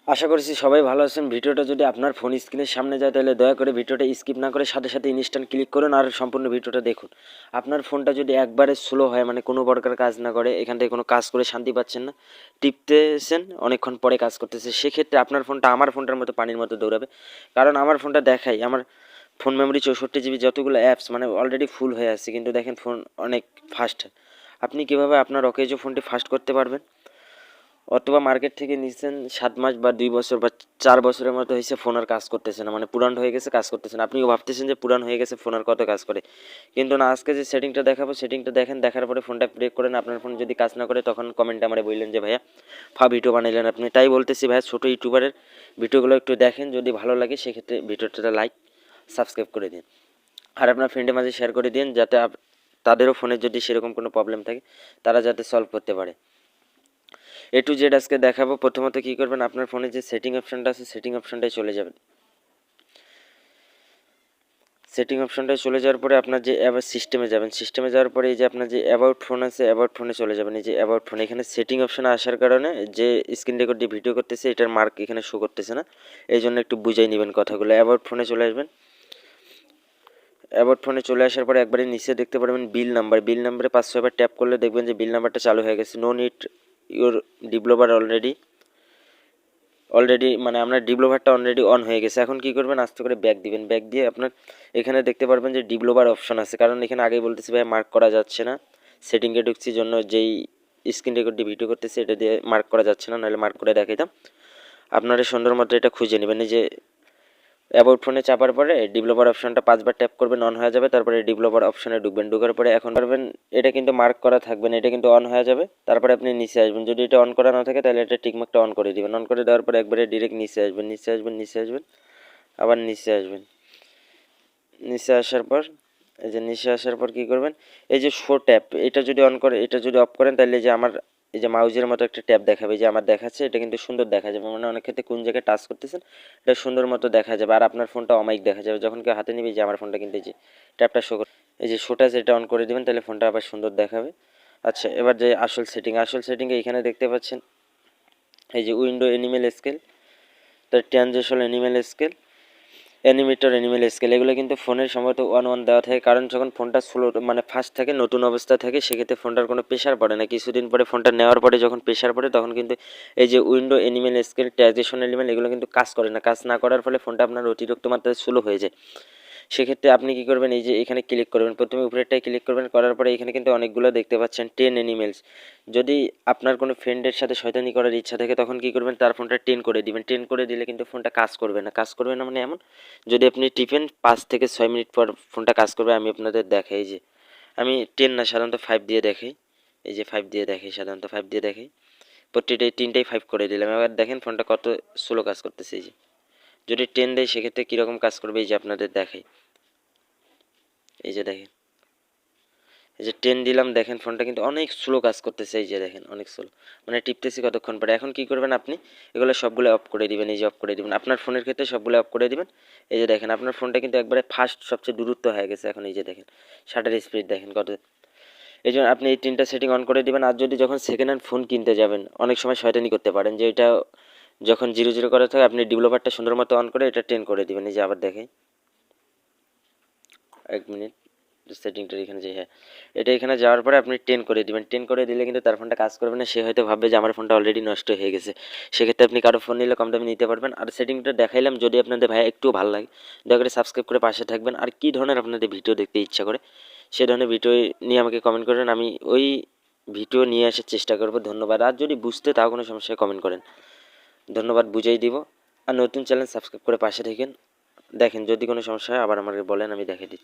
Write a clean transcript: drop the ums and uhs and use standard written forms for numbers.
আশা করছি সবাই ভালো আছেন। ভিডিওটা যদি আপনার ফোন স্ক্রিনের সামনে যায় তাহলে দয়া করে ভিডিওটা স্কিপ না করে সাথে সাথে ইনস্ট্যান্ট ক্লিক করুন আর সম্পূর্ণ ভিডিওটা দেখুন। আপনার ফোনটা যদি একবারে স্লো হয়, মানে কোনো প্রকার কাজ না করে, এখান থেকে কোনো কাজ করে শান্তি পাচ্ছেন না, টিপতেছেন অনেকক্ষণ পরে কাজ করতেছে, সেক্ষেত্রে আপনার ফোনটা আমার ফোনটার মতো পানির মতো দৌড়াবে। কারণ আমার ফোনটা দেখাই, আমার ফোন মেমোরি 64 জিবি, যতগুলো অ্যাপস মানে অলরেডি ফুল হয়ে আছে, কিন্তু দেখেন ফোন অনেক ফাস্ট। আপনি কীভাবে আপনার অকেজো ফোনটি ফাস্ট করতে পারবেন? অথবা মার্কেট থেকে নিচ্ছেন 7 মাস বা 2 বছর বা 4 বছরের মতো হয়েছে, ফোন আর কাজ করতেছে না, মানে পুরান হয়ে গেছে, কাজ করতেছে না। আপনিও ভাবতেছেন যে পুরান হয়ে গেছে, ফোন আর কত কাজ করে, কিন্তু না। আজকে যে সেটিংটা দেখাবো, সেটিংটা দেখেন, দেখার পরে ফোনটা ব্রেক করেন। আপনার ফোন যদি কাজ না করে তখন কমেন্টে আমারে বললেন যে ভাইয়া ভিডিও বানাইলেন আপনি। তাই বলতেছি ভাইয়া, ছোটো ইউটিউবারের ভিডিওগুলো একটু দেখেন, যদি ভালো লাগে সেক্ষেত্রে ভিডিওটা লাইক সাবস্ক্রাইব করে দিন, আর আপনার ফ্রেন্ডের মাঝে শেয়ার করে দিন, যাতে তাদেরও ফোনের যদি সেরকম কোনো প্রবলেম থাকে তারা যাতে সলভ করতে পারে। এ টু জেড আজকে দেখাবো। প্রথমত কী করবেন, আপনার ফোনে যে সেটিং অপশানটা আছে সেটিং অপশানটায় চলে যাবেন। সেটিং অপশানটায় চলে যাওয়ার পরে আপনার যে সিস্টেমে যাবেন, সিস্টেমে যাওয়ার পরে এই যে আপনার যে অ্যাবাউট ফোন আছে, অ্যাবাউট ফোনে চলে যাবেন। এই যে অ্যাবাউট ফোন, এখানে সেটিং অপশানে আসার কারণে যে স্ক্রিন রেকর্ড দিয়ে ভিডিও করতেছে এটার মার্ক এখানে শো করতেছে না, এই জন্য একটু বুঝাই নেবেন কথাগুলো। অ্যাবাউট ফোনে চলে আসবেন। অ্যাবাউট ফোনে চলে আসার পরে একবারে নিচে দেখতে পারবেন বিল নাম্বার। বিল নাম্বারে 5-6বার ট্যাপ করলে দেখবেন যে বিল নাম্বারটা চালু হয়ে গেছে। No need your developer already মানে আপনার ডেভেলপারটা অলরেডি অন হয়ে গেছে। এখন কী করবেন, আস্তে করে ব্যাক দিবেন। ব্যাক দিয়ে আপনার এখানে দেখতে পারবেন যে ডেভেলপার অপশন আছে, কারণ এখানে আগেই বলতেছি ভাই মার্ক করা যাচ্ছে না। সেটিংয়ে ঢুকছি জন্য যেই স্ক্রিন রেকর্ড দিয়ে ভিডিও করতেছে এটা দিয়ে মার্ক করা যাচ্ছে না, নাহলে মার্ক করে দেখাইতাম। আপনারা সুন্দর মতো এটা খুঁজে নেবেন। এই যে অ্যাবাউট ফোনে চাপার পরে ডেভেলপার অপশনটা 5বার ট্যাপ করবেন, অন হয়ে যাবে। তারপরে ডেভেলপার অপশনে ঢুকবেন, ঢোকার পরে এখন পারবেন এটা কিন্তু মার্ক করা থাকবে না, এটা কিন্তু অন হয়ে যাবে। তারপরে আপনি নিচে আসবেন, যদি এটা অন করা না থাকে তাহলে এটা টিকমার্কটা অন করে দিবেন। অন করে দেওয়ার পরে একবারে ডিরেক্ট নিচে আসবেন, নিচে আসবেন, নিচে আসবেন, আবার নিচে আসবেন। নিচে আসার পর এই যে নিচে আসার পর কী করবেন, এই যে শো ট্যাপ, এটা যদি অন করে, এটা যদি অফ করেন তাহলে যে আমার এই যে মাউজের মতো একটা ট্যাব দেখাবে, যে আমার দেখাচ্ছে, এটা কিন্তু সুন্দর দেখা যাবে। মানে অনেক ক্ষেত্রে কোন জায়গায় টাচ করতেছেন এটা সুন্দর মতো দেখা যাবে, আর আপনার ফোনটা অমাইক দেখা যাবে। যখন কেউ হাতে নিবে, যে আমার ফোনটা কিন্তু এই যে ট্যাবটা শো করে, এই যে শোটা যেটা অন করে দেবেন তাহলে ফোনটা আবার সুন্দর দেখাবে। আচ্ছা, এবার যে আসল সেটিংয়ে এখানে দেখতে পাচ্ছেন এই যে উইন্ডো অ্যানিমেল স্কেল, তার transition animal scale, animal scale, এগুলো কিন্তু ফোনের সম্ভবত 1-1 দেওয়া থাকে। কারণ যখন ফোনটা স্লো মানে ফাস্ট থাকে, নতুন অবস্থা থাকে, সেক্ষেত্রে ফোনটার কোনো প্রেশার পড়ে না। কিছুদিন পরে ফোনটা নেওয়ার পরে যখন প্রেশার পড়ে তখন কিন্তু এই যে window animal scale, transition element, এগুলো কিন্তু কাজ করে না। কাজ না করার ফলে ফোনটা আপনার অতিরিক্ত মাত্রায় স্লো হয়ে যায়। সেক্ষেত্রে আপনি কী করবেন, এই যে এখানে ক্লিক করবেন, প্রথমে উপরেরটায় ক্লিক করবেন, করার পরে এখানে কিন্তু অনেকগুলো দেখতে পাচ্ছেন 10 অ্যানিমেলস। যদি আপনার কোনো ফ্রেন্ডের সাথে শয়তানি করার ইচ্ছা থাকে তখন কী করবেন, তার ফোনটা 10 করে দিবেন। 10 করে দিলে কিন্তু ফোনটা কাজ করবে না। কাজ করবে না মানে এমন, যদি আপনি টিপেন 5 থেকে 6 মিনিট পর ফোনটা কাজ করবে। আমি আপনাদের দেখাই, যে আমি 10 না, সাধারণত 5 দিয়ে দেখাই। এই যে 5 দিয়ে দেখাই, সাধারণত 5 দিয়ে দেখাই। প্রতিটাই 3টাই 5 করে দিলাম। এবার দেখেন ফোনটা কত স্লো কাজ করতেছে। এই যে যদি 10 দেয় সেক্ষেত্রে কীরকম কাজ করবে, এই যে আপনাদের দেখাই। এই যে দেখেন, এই যে 10 দিলাম, দেখেন ফোনটা কিন্তু অনেক স্লো কাজ করতেছে। এই যে দেখেন অনেক স্লো, মানে টিপতেছি কতক্ষণ পরে। এখন কি করবেন, আপনি এগুলো সবগুলো অফ করে দিবেন। এই যে অফ করে দিবেন, আপনার ফোনের ক্ষেত্রে সবগুলো অফ করে দিবেন। এই যে দেখেন আপনার ফোনটা কিন্তু একবারে ফাস্ট, সবচেয়ে দূরত্ব হয়ে গেছে এখন। এই যে দেখেন শাটার স্পিড দেখেন কত। এই জন্য আপনি এই 3টা সেটিং অন করে দিবেন। আর যদি যখন সেকেন্ড হ্যান্ড ফোন কিনতে যাবেন, অনেক সময় শয়তানি করতে পারেন, যে এটা যখন 0-0 করা থাকে, আপনি ডেভেলপারটা সুন্দর মতো অন করে এটা 10 করে দিবেন। এই যে আবার দেখেন, 1 মিনিট, সেটিংটার এখানে যে হ্যাঁ, এটা এখানে যাওয়ার পরে আপনি 10 করে দিবেন। 10 করে দিলে কিন্তু তার ফোনটা কাজ করবে না। সে হয়তো ভাববে যে আমার ফোনটা অলরেডি নষ্ট হয়ে গেছে। সেক্ষেত্রে আপনি কারো ফোন নিলে কম দামে নিতে পারবেন। আর সেটিংটা দেখাইলাম, যদি আপনাদের ভাই একটু ভালো লাগে দয়া করে সাবস্ক্রাইব করে পাশে থাকবেন। আর কী ধরনের আপনাদের ভিডিও দেখতে ইচ্ছা করে সে ধরনের ভিডিও নিয়ে আমাকে কমেন্ট করেন, আমি ওই ভিডিও নিয়ে আসার চেষ্টা করব। ধন্যবাদ। আর যদি বুঝতে তাও কোনো সমস্যায় কমেন্ট করেন, ধন্যবাদ, বুঝাই দিব। আর নতুন চ্যানেল সাবস্ক্রাইব করে পাশে থাকেন। দেখেন যদি কোনো সমস্যা হয় আবার আমাকে বলেন, আমি দেখিয়ে দিচ্ছি।